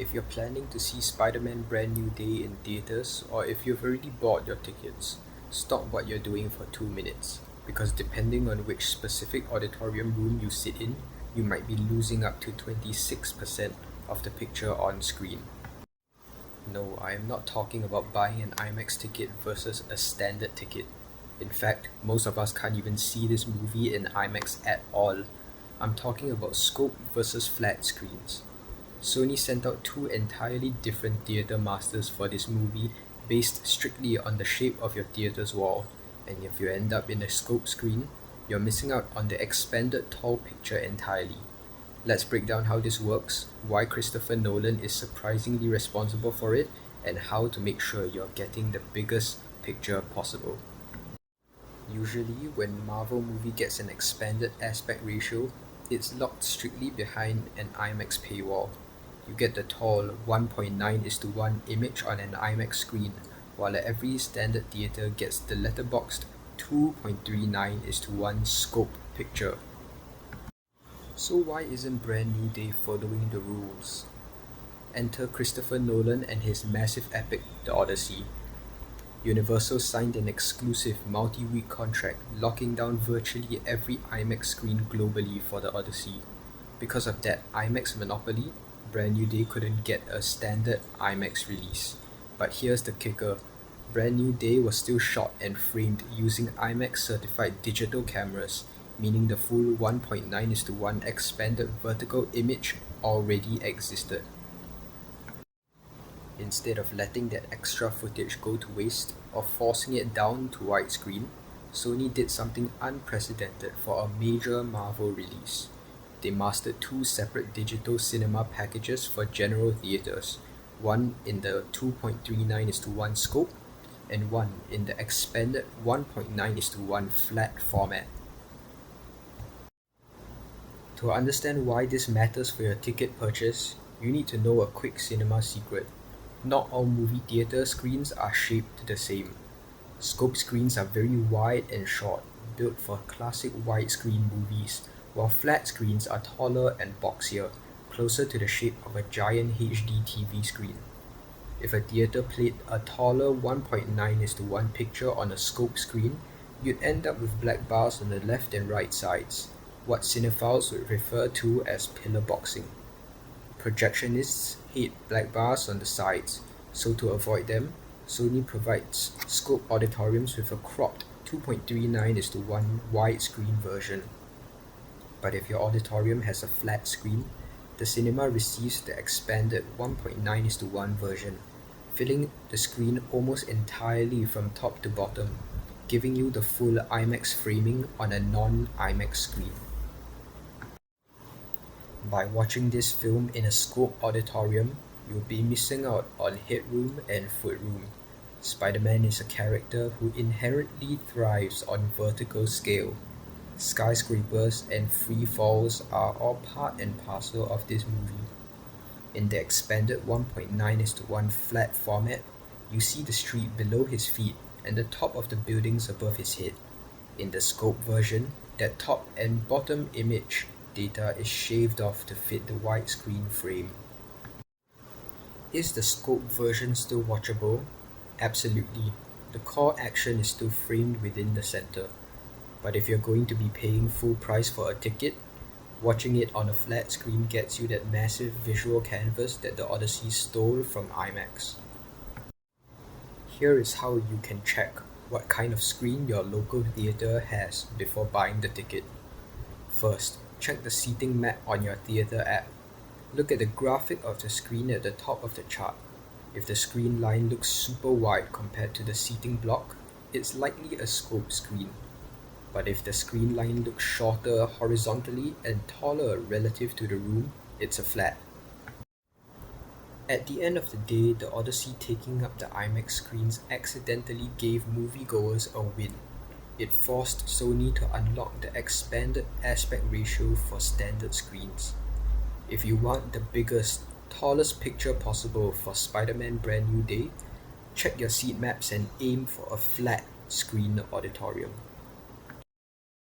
If you're planning to see Spider-Man Brand New Day in theaters, or if you've already bought your tickets, stop what you're doing for 2 minutes, because depending on which specific auditorium room you sit in, you might be losing up to 26% of the picture on screen. No, I am not talking about buying an IMAX ticket versus a standard ticket. In fact, most of us can't even see this movie in IMAX at all. I'm talking about scope versus flat screens. Sony sent out two entirely different theater masters for this movie based strictly on the shape of your theater's wall, and if you end up in a scope screen, you're missing out on the expanded tall picture entirely. Let's break down how this works, why Christopher Nolan is surprisingly responsible for it, and how to make sure you're getting the biggest picture possible. Usually, when Marvel movie gets an expanded aspect ratio, it's locked strictly behind an IMAX paywall. You get the tall 1.9:1 image on an IMAX screen, while every standard theater gets the letterboxed 2.39:1 scope picture. So why isn't Brand New Day following the rules? Enter Christopher Nolan and his massive epic, The Odyssey. Universal signed an exclusive multi-week contract locking down virtually every IMAX screen globally for The Odyssey. Because of that IMAX monopoly, Brand New Day couldn't get a standard IMAX release. But here's the kicker. Brand New Day was still shot and framed using IMAX certified digital cameras, meaning the full 1.9:1 expanded vertical image already existed. Instead of letting that extra footage go to waste or forcing it down to widescreen, Sony did something unprecedented for a major Marvel release. They mastered two separate digital cinema packages for general theaters, one in the 2.39:1 scope and one in the expanded 1.9:1 flat format. To understand why this matters for your ticket purchase, you need to know a quick cinema secret. Not all movie theater screens are shaped the same. Scope screens are very wide and short, built for classic widescreen movies, while flat screens are taller and boxier, closer to the shape of a giant HD TV screen. If a theater played a taller 1.9:1 picture on a scope screen, you'd end up with black bars on the left and right sides, what cinephiles would refer to as pillar boxing. Projectionists hate black bars on the sides, so to avoid them, Sony provides scope auditoriums with a cropped 2.39:1 widescreen version. But if your auditorium has a flat screen, the cinema receives the expanded 1.9:1 version, filling the screen almost entirely from top to bottom, giving you the full IMAX framing on a non-IMAX screen. By watching this film in a scope auditorium, you'll be missing out on headroom and footroom. Spider-Man is a character who inherently thrives on vertical scale. Skyscrapers and free falls are all part and parcel of this movie. In the expanded 1.9:1 flat format, you see the street below his feet and the top of the buildings above his head. In the scope version, that top and bottom image data is shaved off to fit the widescreen frame. Is the scope version still watchable? Absolutely. The core action is still framed within the center. But if you're going to be paying full price for a ticket, watching it on a flat screen gets you that massive visual canvas that The Odyssey stole from IMAX. Here is how you can check what kind of screen your local theater has before buying the ticket. First, check the seating map on your theater app. Look at the graphic of the screen at the top of the chart. If the screen line looks super wide compared to the seating block, it's likely a scope screen. But if the screen line looks shorter horizontally and taller relative to the room, it's a flat. At the end of the day, The Odyssey taking up the IMAX screens accidentally gave moviegoers a win. It forced Sony to unlock the expanded aspect ratio for standard screens. If you want the biggest, tallest picture possible for Spider-Man Brand New Day, check your seat maps and aim for a flat screen auditorium.